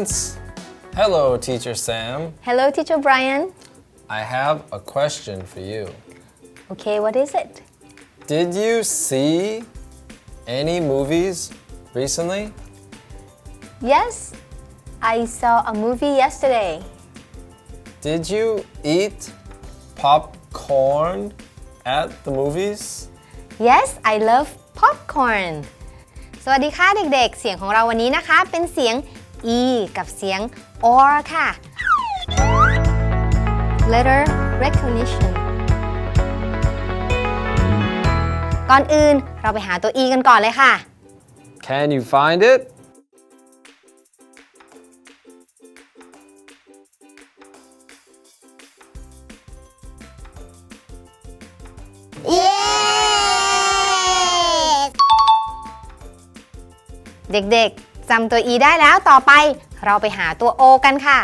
students! Hello, Teacher Sam. Hello, Teacher Brian. I have a question for you. Okay, what is it? Did you see any movies recently? Yes, I saw a movie yesterday. Did you eat popcorn at the movies? Yes, I love popcorn. สวัสดีค่ะเด็กๆ เสียงของเราวันนี้นะคะเป็นเสียง e กับเสียง or ค่ะ Letter recognition ก่อนอื่นเราไปหาตัว e กันก่อนเลยค่ะ Can you find it?เด็กๆ จำตัว e ได้แล้วต่อไปเราไปหาตัว o กันค่ะ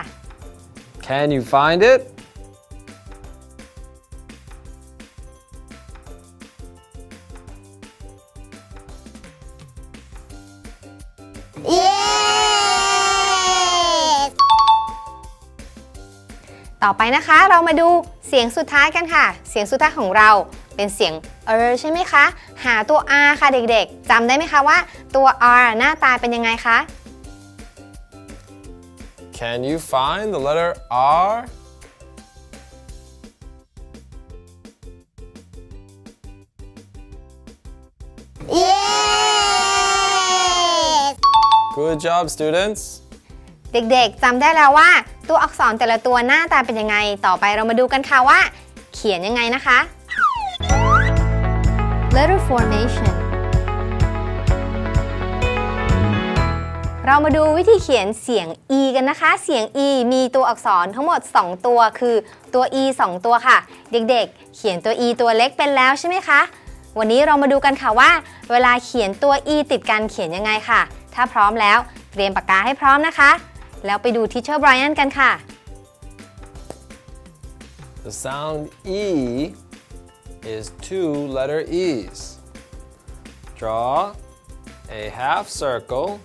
Can you find it?ต่อไปนะคะเรามาดูเสียงสุดท้ายกันค่ะเสียงสุดท้ายของเราเป็นเสียง ใช่ไหมคะหาตัว r ค่ะเด็กๆจำได้ไหมคะว่าตัว r หน้าตาเป็นยังไงคะ Can you find the letter R? Good job, students. เด็กๆจำได้แล้วว่าตัวอักษรแต่ละตัวหน้าตาเป็นยังไงต่อไปเรามาดูกันค่ะว่าเขียนยังไงนะคะ Letter formation เรามาดูวิธีเขียนเสียง e กันนะคะเสียง e มีตัวอักษรทั้งหมด2ตัวคือตัว e 2ตัวค่ะเด็กๆเขียนตัว e ตัวเล็กเป็นแล้วใช่ไหมคะวันนี้เรามาดูกันค่ะว่าเวลาเขียนตัว e ติดกันเขียนยังไงค่ะถ้าพร้อมแล้วเตรียมปากกาให้พร้อมนะคะแล้วไปดู Teacher Brian กันค่ะ The sound E is two letter E's. Draw a half circle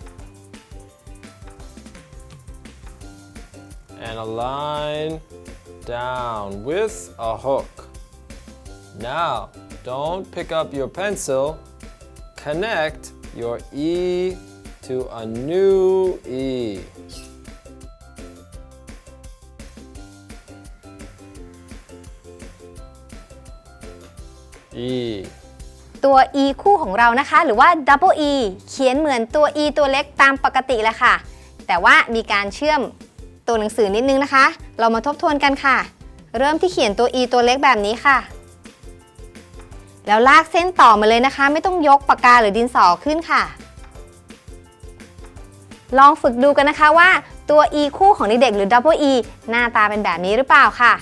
and a line down with a hook. Now, don't pick up your pencil. Connect your E to a new E. E ตัว e คู่ของเรานะคะหรือว่า double e เขียนเหมือนตัว e ตัวเล็กตามปกติแหละค่ะแต่ว่ามีการเชื่อมตัวหนังสือนิดนึงนะคะเรามาทบทวนกันค่ะเริ่มที่เขียนตัว e ตัวเล็กแบบนี้ค่ะแล้วลากเส้นต่อมาเลยนะคะไม่ต้องยกปากกาหรือดินสอขึ้นค่ะลองฝึกดูกันนะคะว่าตัว e คู่ของเด็กๆหรือ double e หน้าตาเป็นแบบนี้หรือเปล่าค่ะ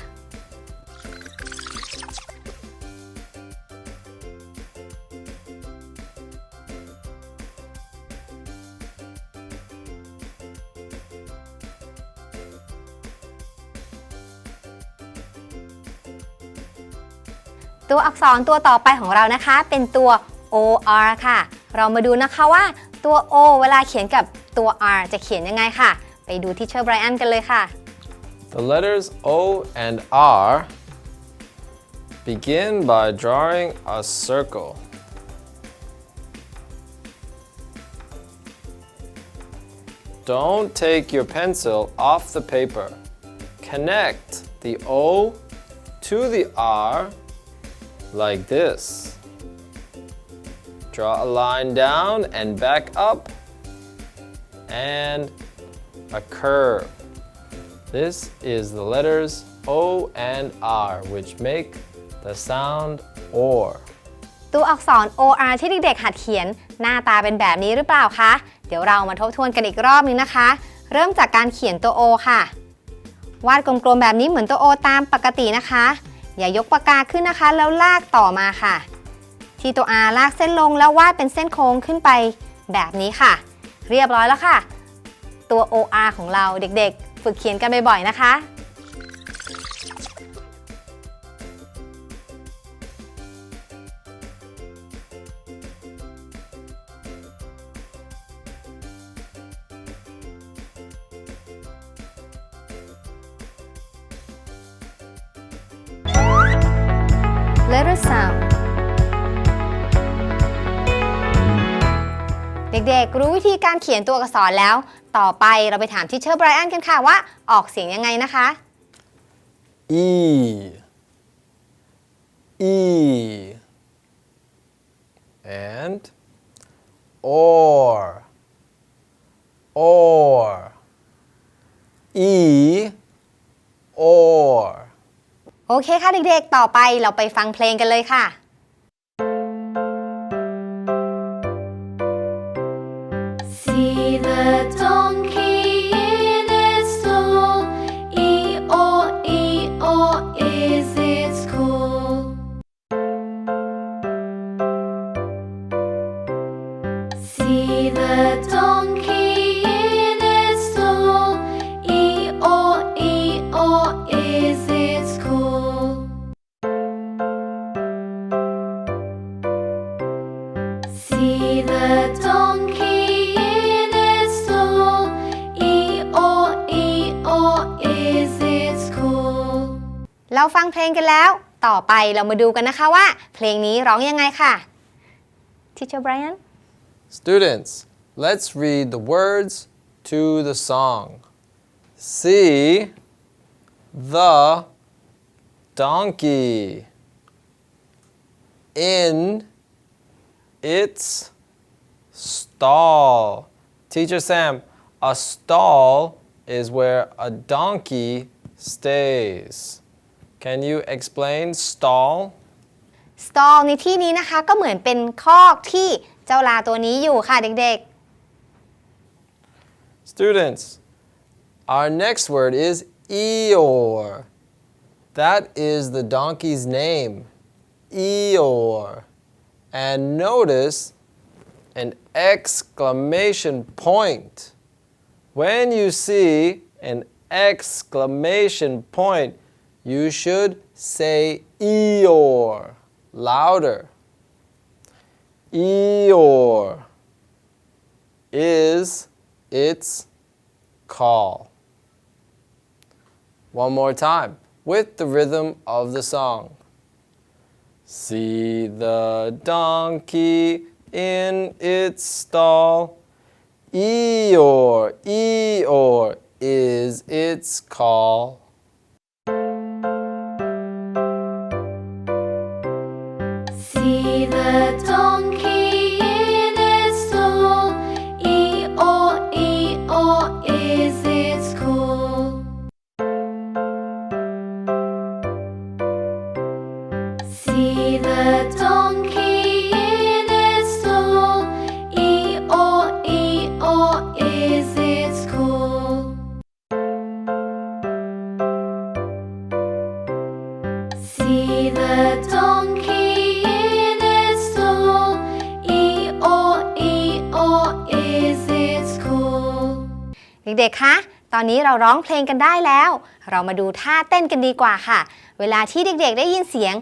ตัวอักษรตัวต่อไปของเรานะคะเป็นตัว or ค่ะเรามาดูนะคะว่าตัว o เวลาเขียนกับตัว r จะเขียนยังไงค่ะไปดู Teacher Brian กันเลยค่ะ The letters O and R begin by drawing a circle. Don't take your pencil off the paper. Connect the O to the R like this. Draw a line down and back up and a curve. This is the letters O and R which make the sound OR. ตัวอักษร or ที่เด็กๆหัดเขียนหน้าตาเป็นแบบนี้หรือเปล่าคะเดี๋ยวเรามาทบทวนกันอีกรอบนึงนะคะเริ่มจากการเขียนตัว O ค่ะวาดกลมๆแบบนี้เหมือนตัว O ตามปกตินะคะอย่ายกปากกาขึ้นนะคะแล้วลากต่อมาค่ะที่ตัว R ลากเส้นลงแล้ววาดเป็นเส้นโค้งขึ้นไปแบบนี้ค่ะเรียบร้อยแล้วค่ะตัว OR ของเราเด็กๆฝึกเขียนกันบ่อยๆนะคะ letter sound เด็กๆรู้วิธีการเขียนตัวอักษรแล้วต่อไปเราไปถามทิเชอร์ไบรอันกันค่ะว่าออกเสียงยังไงนะคะ E E and or E or โอเคค่ะเด็กๆต่อไปเราไปฟังเพลงกันเลยค่ะ See the donkey in its stall, E-O, is its call. See the donkey in its stall, E-O, is its call. See the donkey in its stall, E-O, is its call. เราฟังเพลงกันแล้วต่อไปเรามาดูกันนะคะว่าเพลงนี้ร้องยังไงค่ะ Teacher Brian Students, let's read the words to the song. See the donkey in its stall. Teacher Sam, a stall is where a donkey stays. Can you explain stall? stall ในที่นี้นะคะก็เหมือนเป็นคอกที่เจ้าลาตัวนี้อยู่ค่ะเด็ก Students, our next word is Eeyore. That is the donkey's name, Eeyore. And notice an exclamation point. When you see an exclamation point, you should say Eeyore louder. Eeyore is its call. One more time with the rhythm of the song. See the donkey in its stall. Eeyore, Eeyore is its call. See the donkey in its stall, E-O, is its call. See the donkey in its stall, E-O, is its call. See the donkey in its stall, E-O, is its call. ๆ เด็กๆ คะ ตอนนี้เราร้องเพลงกันได้แล้ว เรามาดูท่าเต้นกันดีกว่าค่ะ เวลาที่เด็กๆ ได้ยินเสียง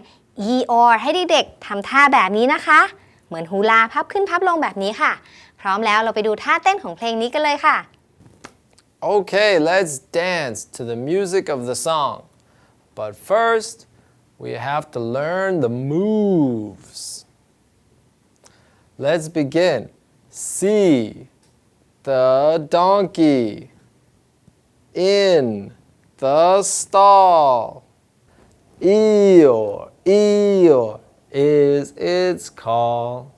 e or ให้เด็กๆ ทำท่าแบบนี้นะคะ เหมือนฮูลาพับขึ้นพับลงแบบนี้ค่ะ พร้อมแล้วเราไปดูท่าเต้นของเพลงนี้กันเลยค่ะ Okay, let's dance to the music of the song. But first, we have to learn the moves. Let's begin. See the donkey in the stall. Eeyore, Eeyore is its call.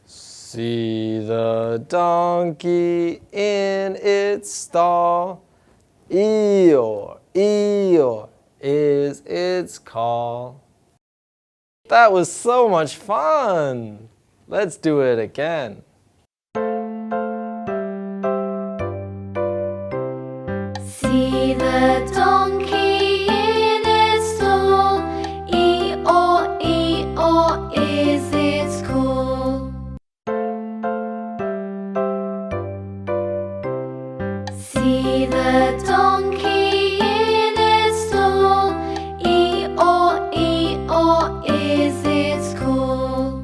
See the donkey in its stall. Eeyore, Eeyore is its call. That was so much fun. Let's do it again. See the donkey in its stall, E-O, is its call. See the donkey in its stall, E-O, is its call.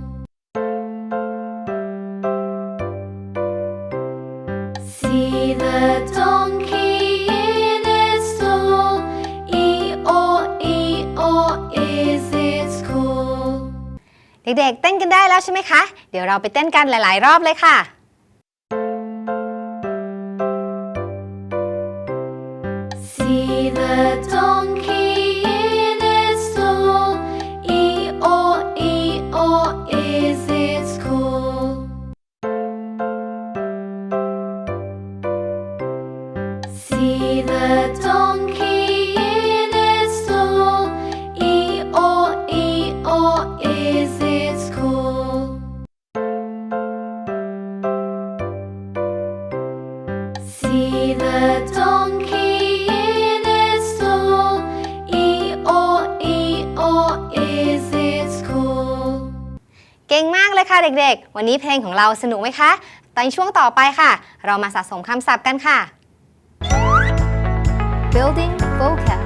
See the donkey in its stall, เด็กๆเต้นกันได้แล้วใช่ไหมคะเดี๋ยวเราไปเต้นกันหลายๆรอบเลยค่ะ See the donkey in its stall. E-O, is its call. See the donkey in its stall. E-O, is its call. See the donkey in its stall. E-O, is its call. เก่งมากเลยค่ะเด็กๆวันนี้เพลงของเราสนุกไหมคะตอนช่วงต่อไปค่ะเรามาสะสมคำศัพท์กันค่ะ Building vocab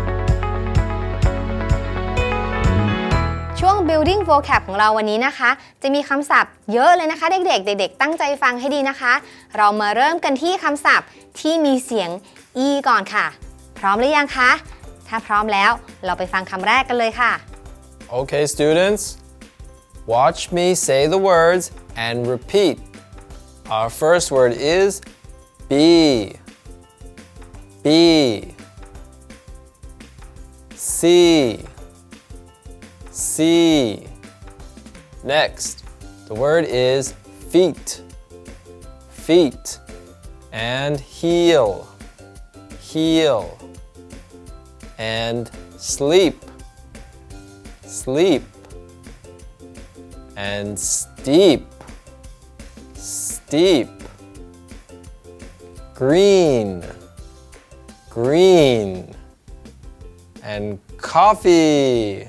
ช่วง Building vocab ของเราวันนี้นะคะจะมีคำศัพท์เยอะเลยนะคะเด็กๆเด็กๆตั้งใจฟังให้ดีนะคะเรามาเริ่มกันที่คำศัพท์ที่มีเสียง e ก่อนค่ะพร้อมหรือยังคะถ้าพร้อมแล้วเราไปฟังคำแรกกันเลยค่ะ Okay, students, watch me say the words and repeat. Our first word is B, B, C, C. Next, the word is feet, feet, and heel, heel, and sleep, sleep, and steep, steep, green, green, and coffee,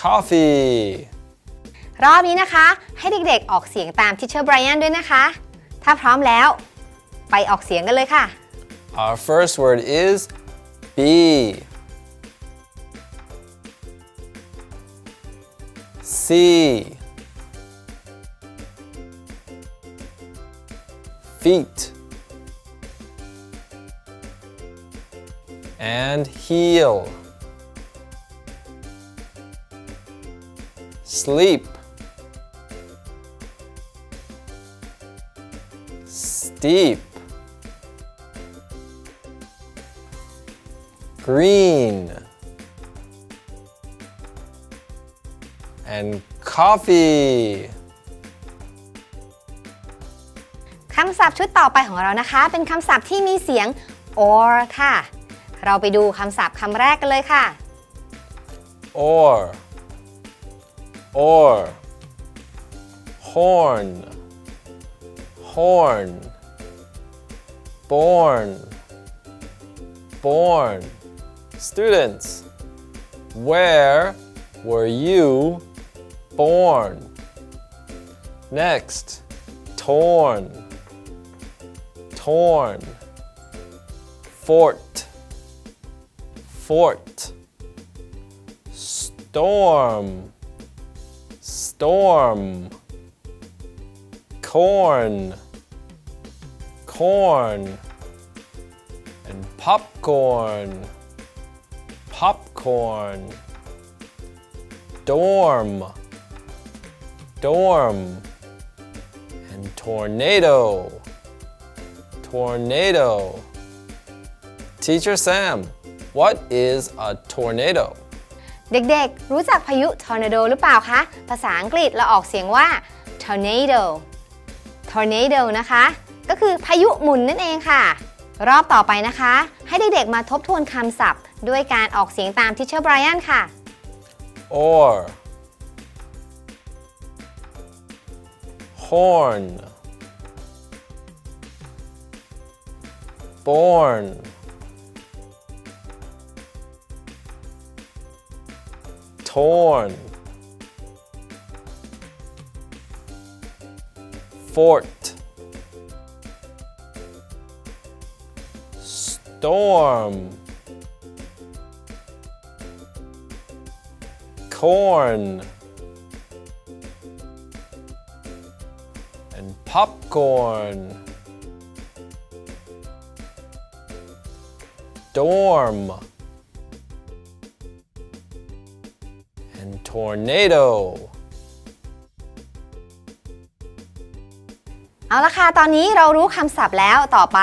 coffee. รอบนี้นะคะให้เด็กๆออกเสียงตามทิเชอร์ไบรอันด้วยนะคะถ้าพร้อมแล้วไปออกเสียงกันเลยค่ะ Our first word is B, C, feet, and heel, sleep, steep, green, and coffee. คำศัพท์ชุดต่อไปของเรานะคะเป็นคำศัพท์ที่มีเสียง or ค่ะเราไปดูคำศัพท์คำแรกกันเลยค่ะ Or, or, horn, horn, born, born. Students, where were you born? Next, torn, torn, fort, fort, storm, storm, corn, corn, and popcorn, popcorn, dorm, dorm, and tornado, tornado. Teacher Sam, what is a tornado? เด็กๆรู้จักพายุ tornado หรือเปล่าคะภาษาอังกฤษเราออกเสียงว่า tornado tornado นะคะก็คือพายุหมุนนั่นเองค่ะรอบต่อไปนะคะให้เด็กๆมาทบทวนคำศัพท์ด้วยการออกเสียงตามทิเชอร์ไบรอันค่ะ Or, horn, born, torn, fort, storm, corn, and popcorn, dorm, and tornado. เอาละค่ะตอนนี้เรารู้คำศัพท์แล้วต่อไป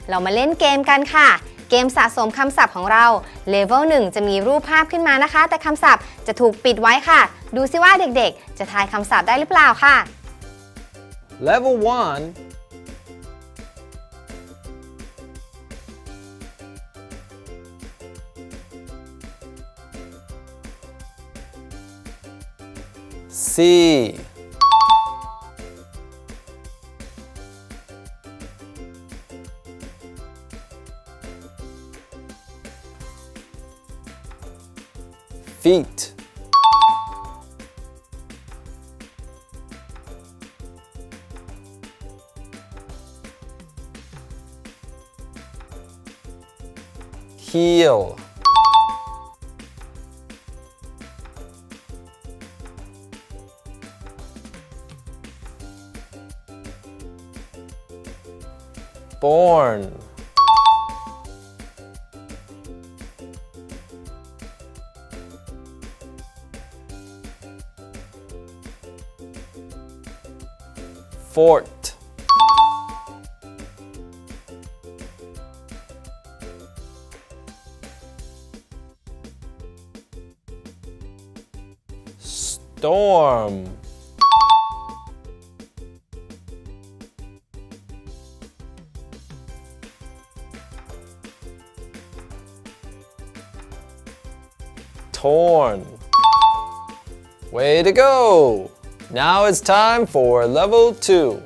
เรามาเล่นเกมกันค่ะเกมสะสมคำศัพท์ของเราเลเวล1จะมีรูปภาพขึ้นมานะคะแต่คำศัพท์จะถูกปิดไว้ค่ะดูซิว่าเด็กๆจะทายคำศัพท์ได้หรือเปล่าค่ะ Level 1 C feet heel born fort storm torn way to go now it's time for level 2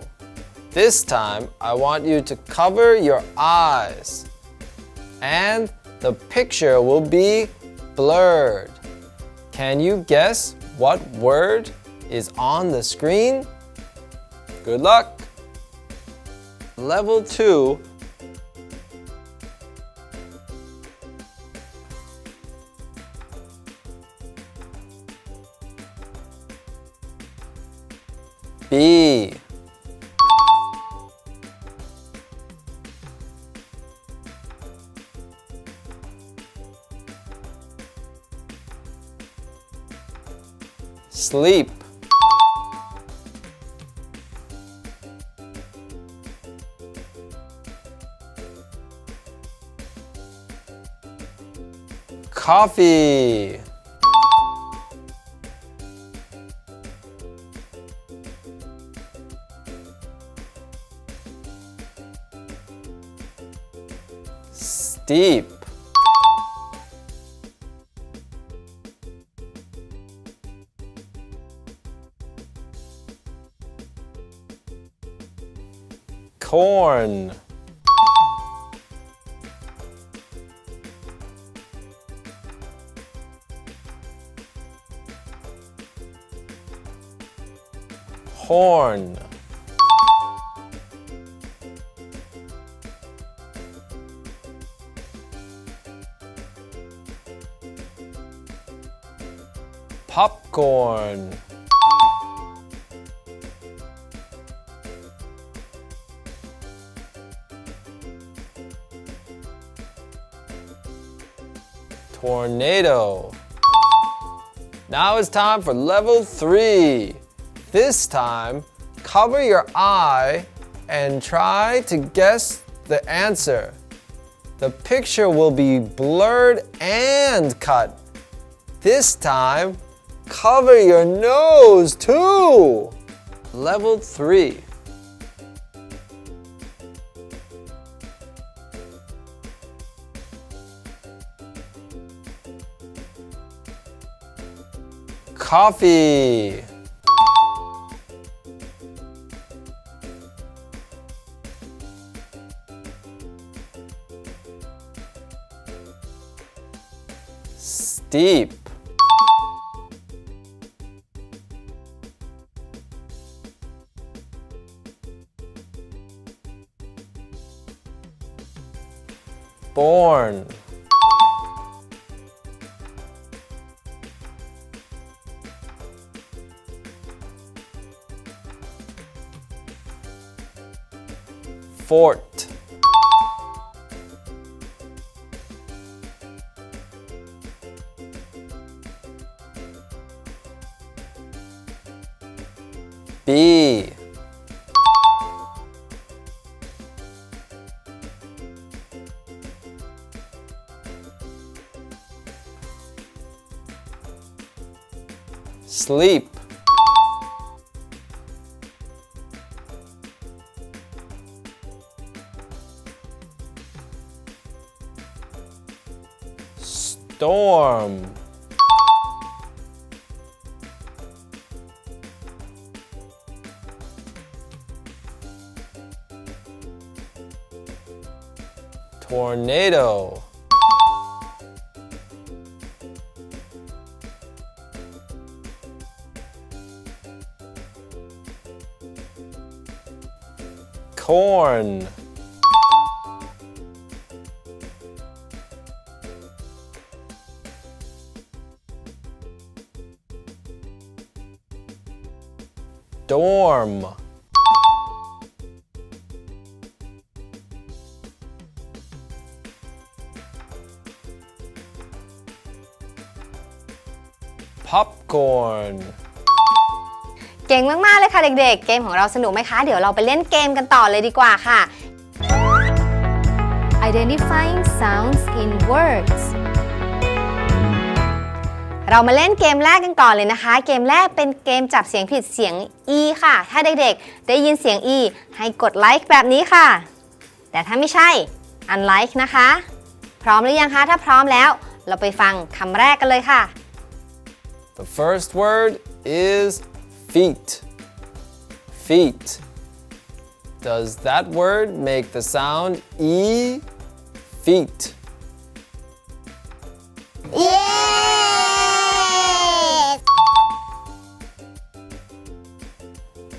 this time I want you to cover your eyes and the picture will be blurred can you guess what word is on the screen? Good luck! Level 2 B Sleep Coffee Steep corn horn popcorn tornado now it's time for level 3 this time cover your eye and try to guess the answer the picture will be blurred and cut this time cover your nose too level 3 coffee steep born fort B sleep storm tornado corn dorm popcorn เก่งมากๆเลยค่ะเด็กๆเกมของเราสนุกไหมคะเดี๋ยวเราไปเล่นเกมกันต่อเลยดีกว่าค่ะ Identifying sounds in words เรามาเล่นเกมแรกกันก่อนเลยนะคะเกมแรกเป็นเกมจับเสียงผิดเสียง e ค่ะถ้าเด็กๆได้ยินเสียง e ให้กดไลค์แบบนี้ค่ะแต่ถ้าไม่ใช่ unlike นะคะพร้อมหรือยังคะถ้าพร้อมแล้วเราไปฟังคำแรกกันเลยค่ะ The first word is feet. Feet. Does that word make the sound E? Feet. Yes!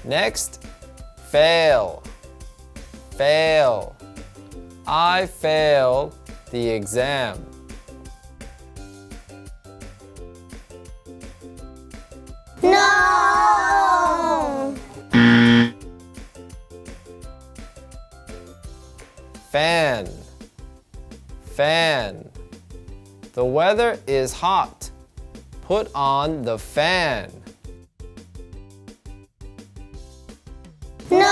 Next, fail. Fail. I fail the exam. No! Fan. Fan. The weather is hot. Put on the fan. No!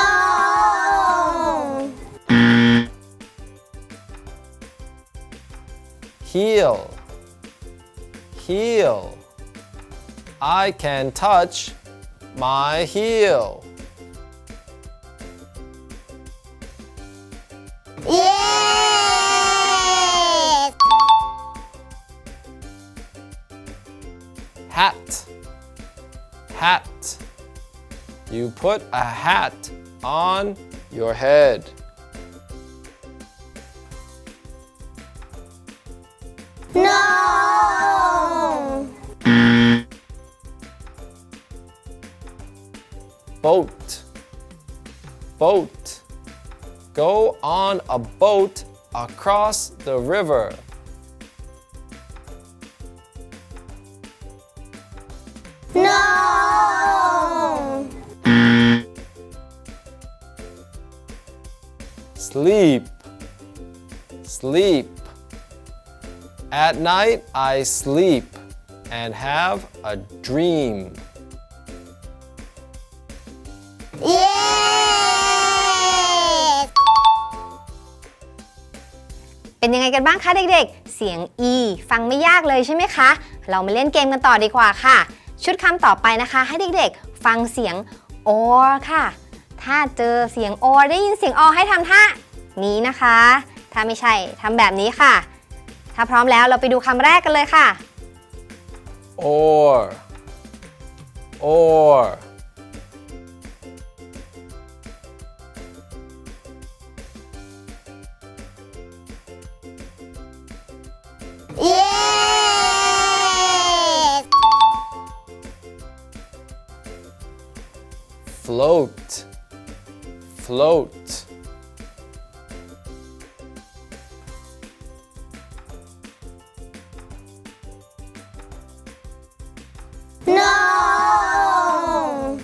Heel. Heel. I can touch my heel. Yes! Hat. Hat. You put a hat on your head. No! Boat. Boat. Go on a boat across the river. No! Sleep. Sleep. At night I sleep and have a dream. Yes! เป็นยังไงกันบ้างคะเด็กๆเสียง e ฟังไม่ยากเลยใช่ไหมคะเรามาเล่นเกมกันต่อดีกว่าค่ะชุดคำต่อไปนะคะให้เด็กๆฟังเสียง or ค่ะถ้าเจอเสียง or ได้ยินเสียง or ให้ทำท่านี้นะคะถ้าไม่ใช่ทำแบบนี้ค่ะถ้าพร้อมแล้วเราไปดูคำแรกกันเลยค่ะ Or. Or. Yes! Float. Float. No!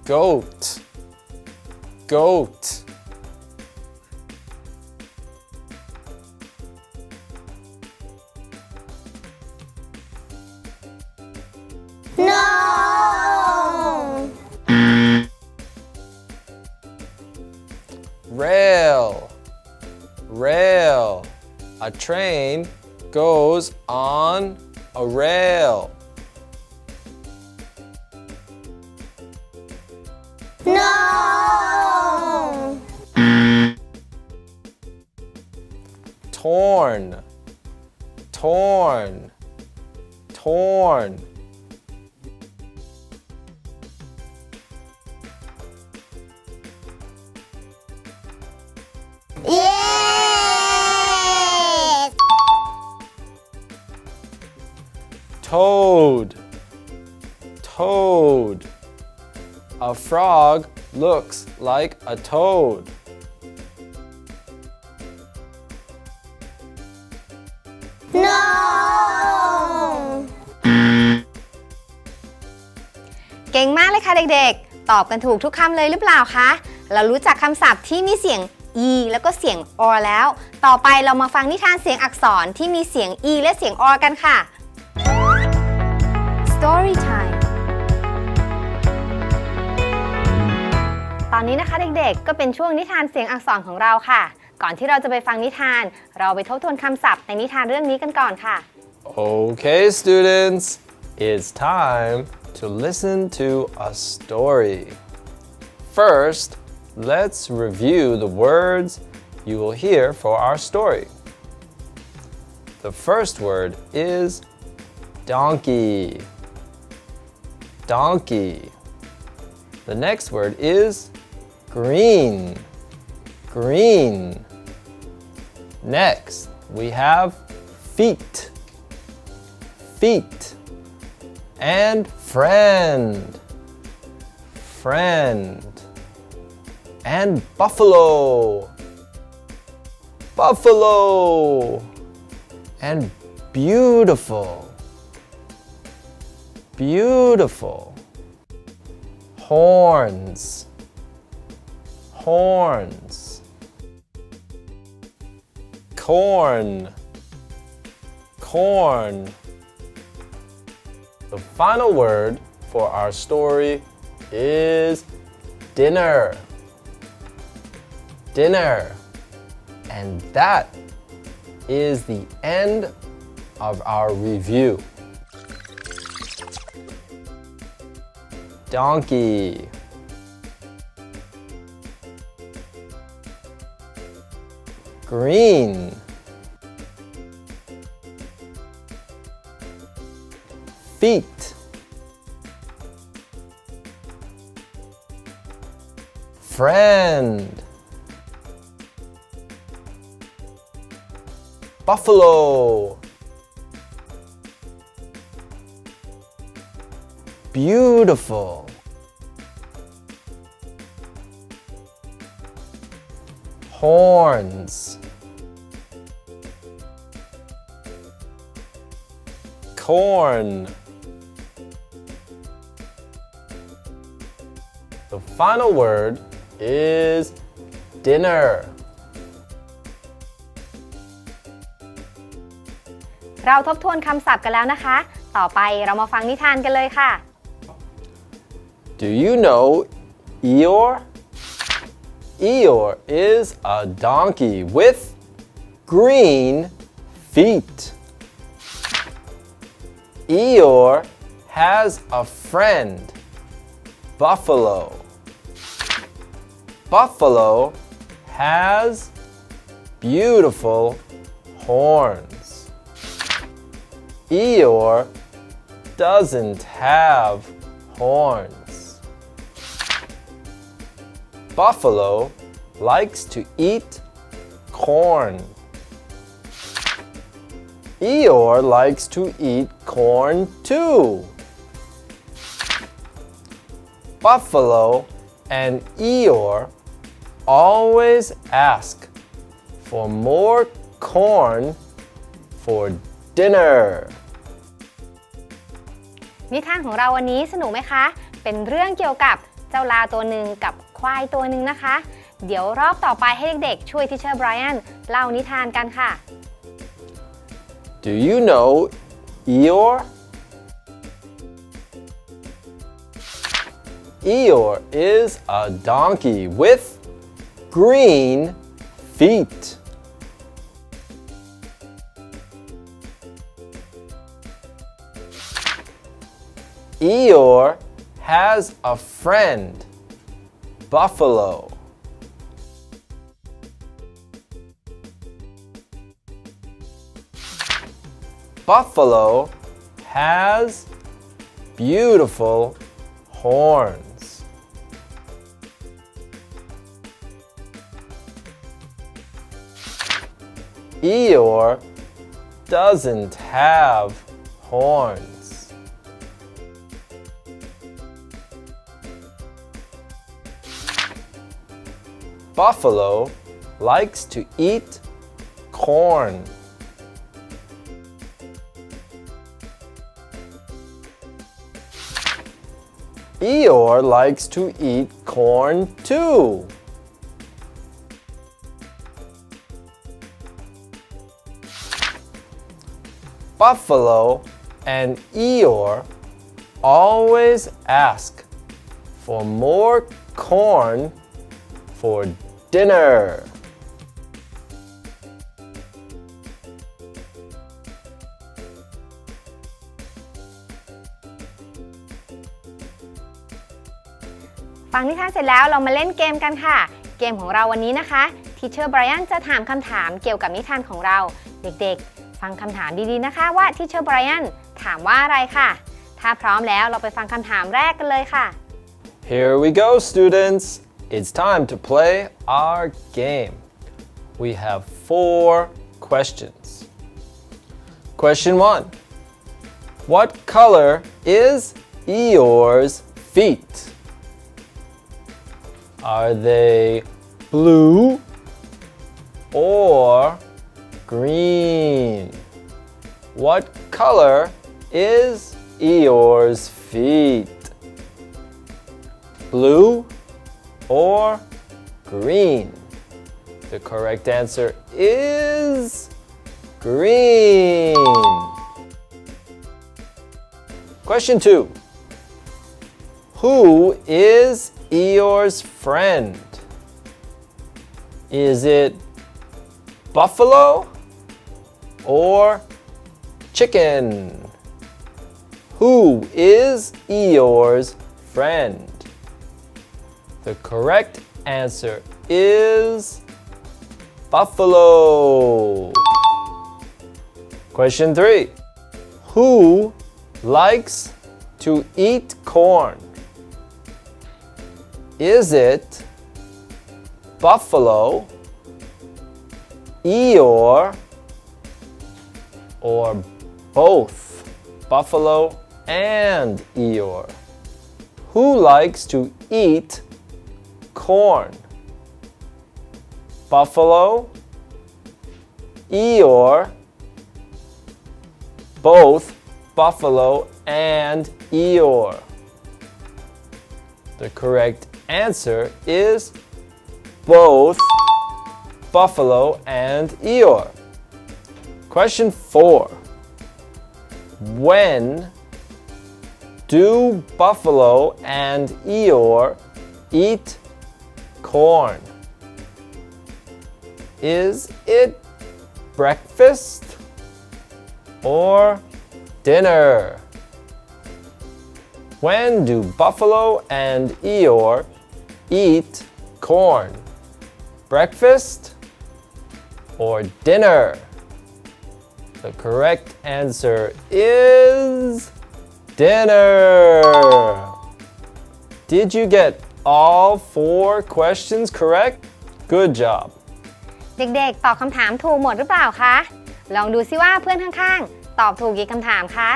Goat. Goat. No! Rail. Rail. A train goes on a rail. No. Torn, torn, torn. Yes. Toad, toad. A frog looks like a toad. No. เก่งมากเลยค่ะเด็กๆ ตอบกันถูกทุกคำเลยหรือเปล่าคะ เรารู้จักคำศัพท์ที่มีเสียง e แล้วก็เสียง or แล้ว ต่อไปเรามาฟังนิทานเสียงอักษรที่มีเสียง e และเสียง or กันค่ะ Story time ตอนนี้นะคะเด็กๆ ก็เป็นช่วงนิทานเสียงอักษรของเราค่ะ ก่อนที่เราจะไปฟังนิทาน เราไปทบทวนคำศัพท์ในนิทานเรื่องนี้กันก่อนค่ะ Okay, students, it's time to listen to a story. First, let's review the words you will hear for our story. The first word is donkey. Donkey. The next word is green. Green. Next, we have feet. Feet. And friend. Friend. And buffalo. Buffalo. And beautiful. Beautiful. Horns. Horns. Corn. Corn. The final word for our story is dinner. Dinner. And that is the end of our review. Donkey. Green. Feet. Friend. Buffalo. Beautiful. Horns. Corn. The final word is dinner. เราทบทวนคำศัพท์กันแล้วนะคะ ต่อไปเรามาฟังนิทานกันเลยค่ะ Do you know Eeyore? Eeyore is a donkey with green feet. Eeyore has a friend, Buffalo. Buffalo has beautiful horns. Eeyore doesn't have horns. Buffalo likes to eat corn. Eeyore likes to eat corn too. Buffalo and Eeyore always ask for more corn for dinner. นิทานของเราวันนี้สนุกไหมคะ เป็นเรื่องเกี่ยวกับเจ้าลาตัวหนึ่งกับควายตัวหนึ่งนะคะ เดี๋ยวรอบต่อไปให้เด็กๆช่วยทิเชอร์ไบรอันเล่านิทานกันค่ะ Do you know Eeyore? Eeyore is a donkey with green feet. Eeyore has a friend, Buffalo. Buffalo has beautiful horns. Eeyore doesn't have horns. Buffalo likes to eat corn. Eeyore likes to eat corn too. Buffalo and Eeyore always ask for more corn for dinner.ฟังนิทานเสร็จแล้วเรามาเล่นเกมกันค่ะเกมของเราวันนี้นะคะทีเชอร์ไบรอันจะถามคำถามเกี่ยวกับนิทานของเราเด็กๆฟังคำถามดีๆนะคะว่าทีเชอร์ไบรอันถามว่าอะไรค่ะถ้าพร้อมแล้วเราไปฟังคำถามแรกกันเลยค่ะ Here we go, students. It's time to play our game. We have 4 questions. Question 1. What color is Eeyore's feet? Are they blue or green? What color is Eeyore's feet? Blue or green? The correct answer is green. Question 2. Who is Eeyore's friend? Is it buffalo or chicken? Who is Eeyore's friend? The correct answer is buffalo. Question 3. Who likes to eat corn? Is it buffalo, Eeyore, or both buffalo and Eeyore? Who likes to eat corn? Buffalo, Eeyore, both buffalo and Eeyore. The correct answer is both buffalo and Eeyore. Question 4. When do buffalo and Eeyore eat corn? Is it breakfast or dinner? When do buffalo and Eeyore eat corn? Breakfast or dinner? The correct answer is dinner. Did you get all 4 questions correct? Good job. เด็กๆตอบคำถามถูกหมดหรือเปล่าคะลองดูซิว่าเพื่อนข้างๆตอบถูกกี่คำถามคะ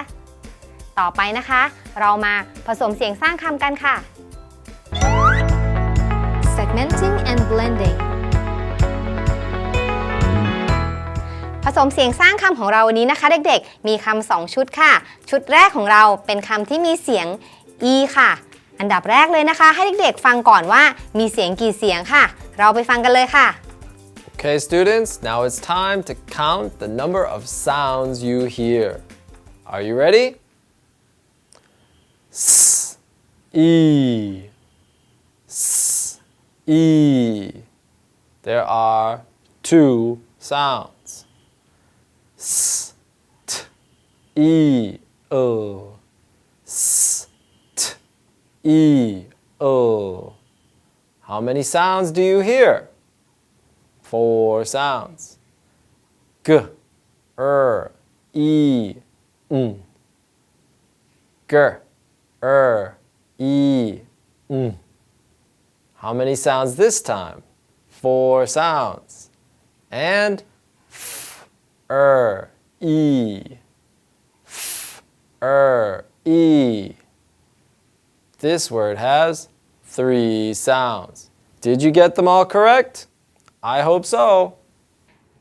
ต่อไปนะคะเรามาผสมเสียงสร้างคำกันค่ะ Segmenting and blending ผสมเสียงสร้างคำของเราวันนี้นะคะเด็กๆมีคำ2 ชุดค่ะชุดแรกของเราเป็นคำที่มีเสียง e ค่ะอันดับแรกเลยนะคะให้เด็กๆฟังก่อนว่ามีเสียงกี่เสียงค่ะเราไปฟังกันเลยค่ะ Okay, students, now it's time to count the number of sounds you hear. Are you ready? S, E, S, E. There are 2 sounds. S, T, E, O. S, E, O. How many sounds do you hear? 4 sounds. G, E, N. G, E, N. How many sounds this time? 4 sounds. And F, E, F, E. This word has 3 sounds. Did you get them all correct? I hope so.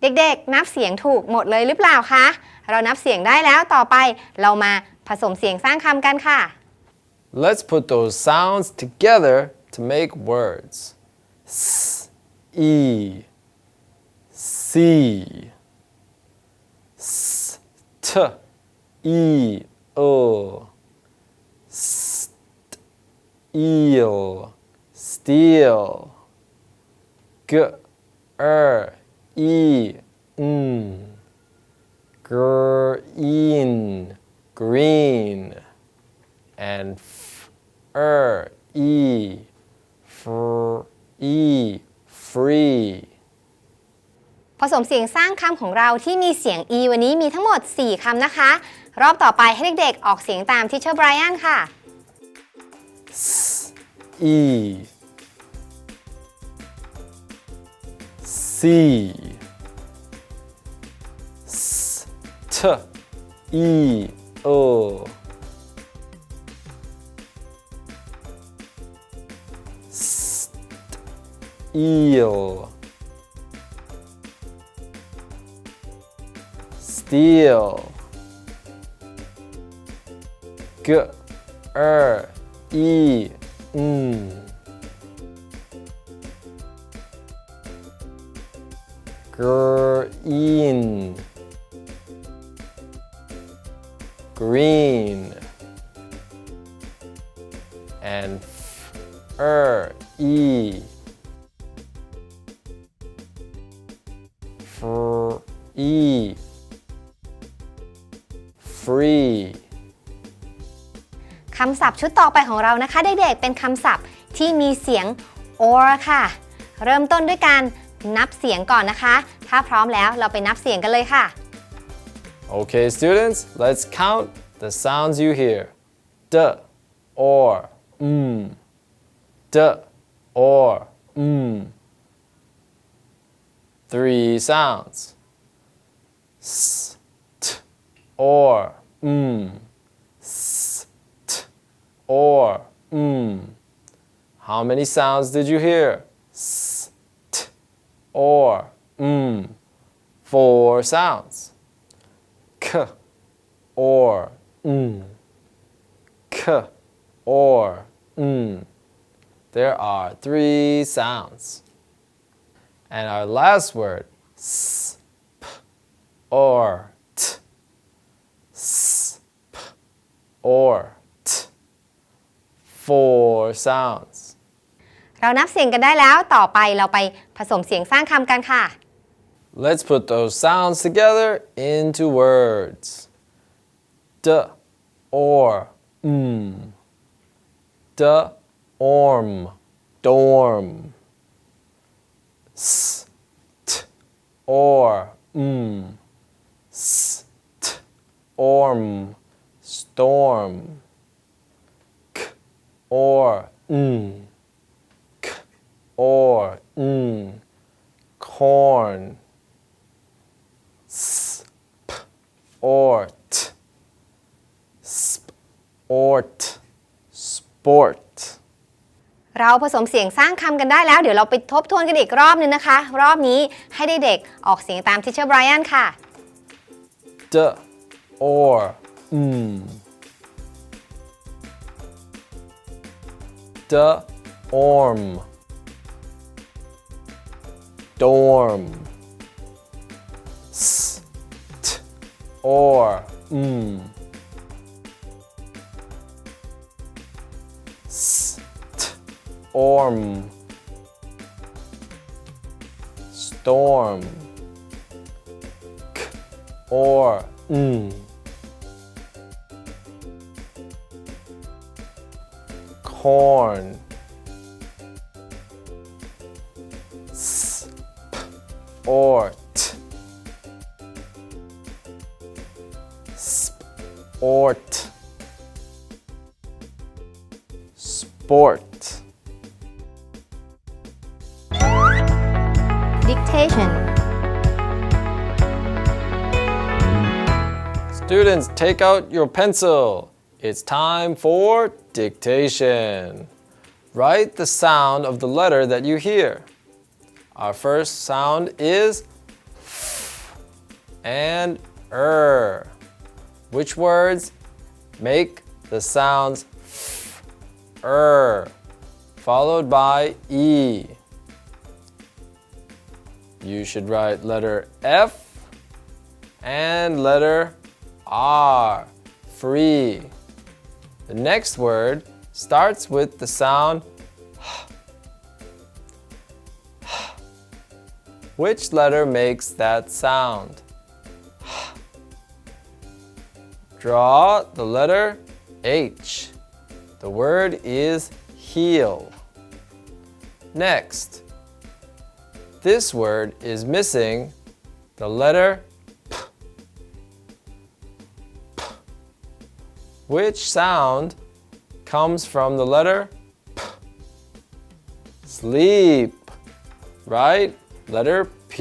เด็กๆ นับเสียงถูกหมดเลยหรือเปล่าคะ เรานับเสียงได้แล้วต่อไปเรามาผสมเสียงสร้างคำกันค่ะ Let's put those sounds together to make words. S, E, C, S, T, E, O, St, eel, steel, G, E, N, green, green, and F, E, free. ผสมเสียงสร้างคำของเราที่มีเสียง e วันนี้มีทั้งหมด 4 คำนะคะ รอบต่อไปให้เด็กๆ ออกเสียงตามทิเชอร์ไบรอันค่ะ S, E, C, S, T, E, O, St, eel, steel, G, E, N, green, green, and E, free. คำศัพท์ชุดต่อไปของเรานะคะเด็กๆ เป็นคำศัพท์ที่มีเสียง or ค่ะ เริ่มต้นด้วยการนับเสียงก่อนนะคะ ถ้าพร้อมแล้วเราไปนับเสียงกันเลยค่ะ Okay, students, let's count the sounds you hear. D, or, D, or, 3 sounds. S, T, or, S, T, or, How many sounds did you hear? S, T, or, 4 sounds. K, or, K, or, There are 3 sounds. And our last word, S, P, or, T. S, P, or, T. 4 sounds. เรานับเสียงกันได้แล้วต่อไปเราไปผสมเสียงสร้างคำกันค่ะ Let's put those sounds together into words. D, or, D, orm, dorm. S, T, or, S, T, orm, storm. K, or, K, or, corn. Sp, or, T, sport, sport. เราผสมเสียงสร้างคำกันได้แล้วเดี๋ยวเราไปทบทวนกันอีกรอบนึงนะคะ รอบนี้ให้เด็กๆออกเสียงตามทิเชอร์ไบรอันค่ะ D, or, D, orm, dorm. S, T, or, S, T, orm, storm. K, or, corn. Sport. Sport. Sport. Dictation. Students, take out your pencil. It's time for dictation. Write the sound of the letter that you hear. Our first sound is f and Which words make the sounds f, followed by e? You should write letter F and letter R, free. The next word starts with the sound h. Which letter makes that sound? Draw the letter H. The word is heel. Next, this word is missing the letter P. Which sound comes from the letter P? Sleep. Right? Letter P.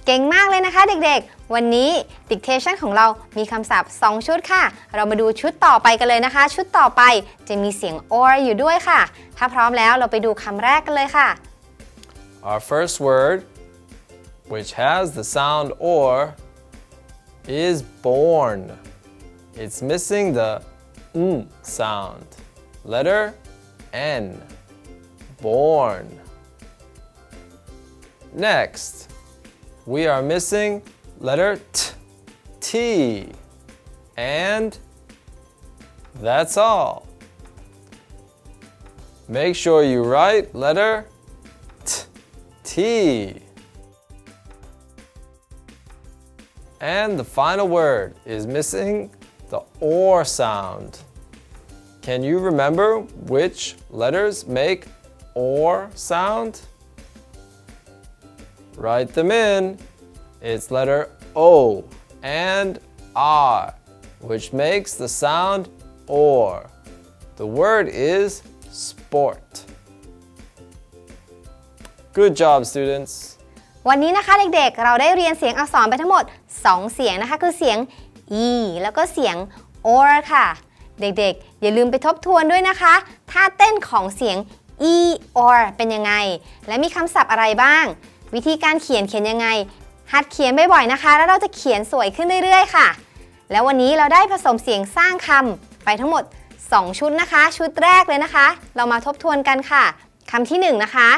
เก่งมากเลยนะคะเด็กๆ วันนี้ dictation ของเรามีคำศัพท์2ชุดค่ะ เรามาดูชุดต่อไปกันเลยนะคะ ชุดต่อไปจะมีเสียง or อยู่ด้วยค่ะ ถ้าพร้อมแล้วเราไปดูคำแรกกันเลยค่ะ Our first word, which has the sound or, is born. It's missing the sound. Letter N. Born. Next, we are missing letter T. And that's all. Make sure you write letter T. And the final word is missing the or sound. Can you remember which letters make or sound? Write them in. It's letter O and R, which makes the sound or. The word is sport. Good job, students. วันนี้นะคะเด็กๆ เราได้เรียนเสียงอักษรไปทั้งหมด2เสียงนะคะคือเสียง e แล้วก็เสียง or ค่ะ เด็กๆ อย่าลืมไปทบทวนด้วยนะคะท่าเต้นของเสียง e or เป็นยังไงและมีคำศัพท์อะไรบ้างวิธีการเขียนยังไงหัดเขียนบ่อยๆนะคะแล้วเราจะเขียนสวยขึ้นเรื่อยๆค่ะแล้ววันนี้เราได้ผสมเสียงสร้างคำไปทั้งหมด2ชุดนะคะชุดแรกเลยนะคะเรามาทบทวนกันค่ะคำที่1นะคะ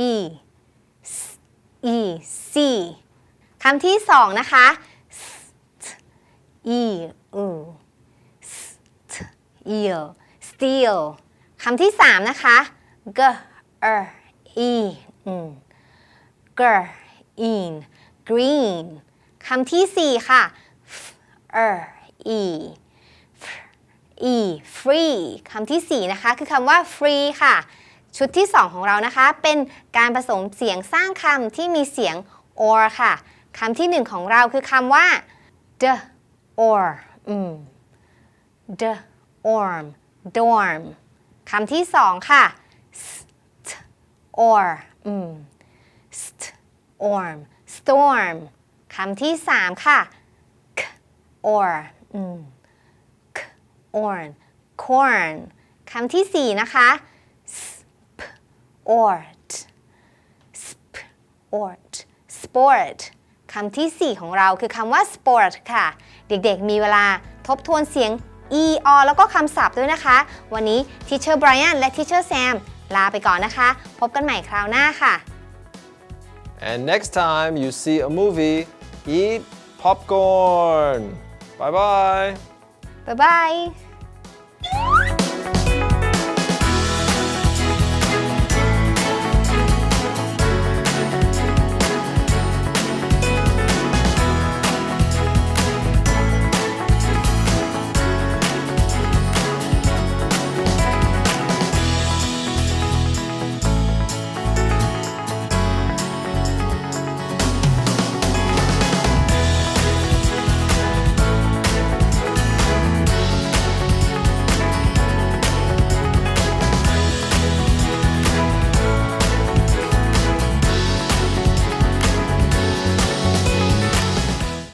e e c คำที่2นะคะ e eel steel คำที่3นะคะ g e green green คำที่4ค่ะ free คำที่4นะคะคือคำว่า free ค่ะชุดที่2ของเรานะคะเป็นการผสมเสียงสร้างคำที่มีเสียง or ค่ะคำที่1ของเราคือคำว่า the or the dorm คำที่2ค่ะ or storm คำที่3ค่ะ or corn คำที่4นะคะ sport คำที่4ของเราคือคำว่า sport ค่ะเด็กๆมีเวลาทบทวนเสียง e or แล้วก็คำศัพท์ด้วยนะคะวันนี้ Teacher Brian และ Teacher Sam ลาไปก่อนนะคะพบกันใหม่คราวหน้าค่ะ And next time you see a movie, eat popcorn. Bye bye. Bye bye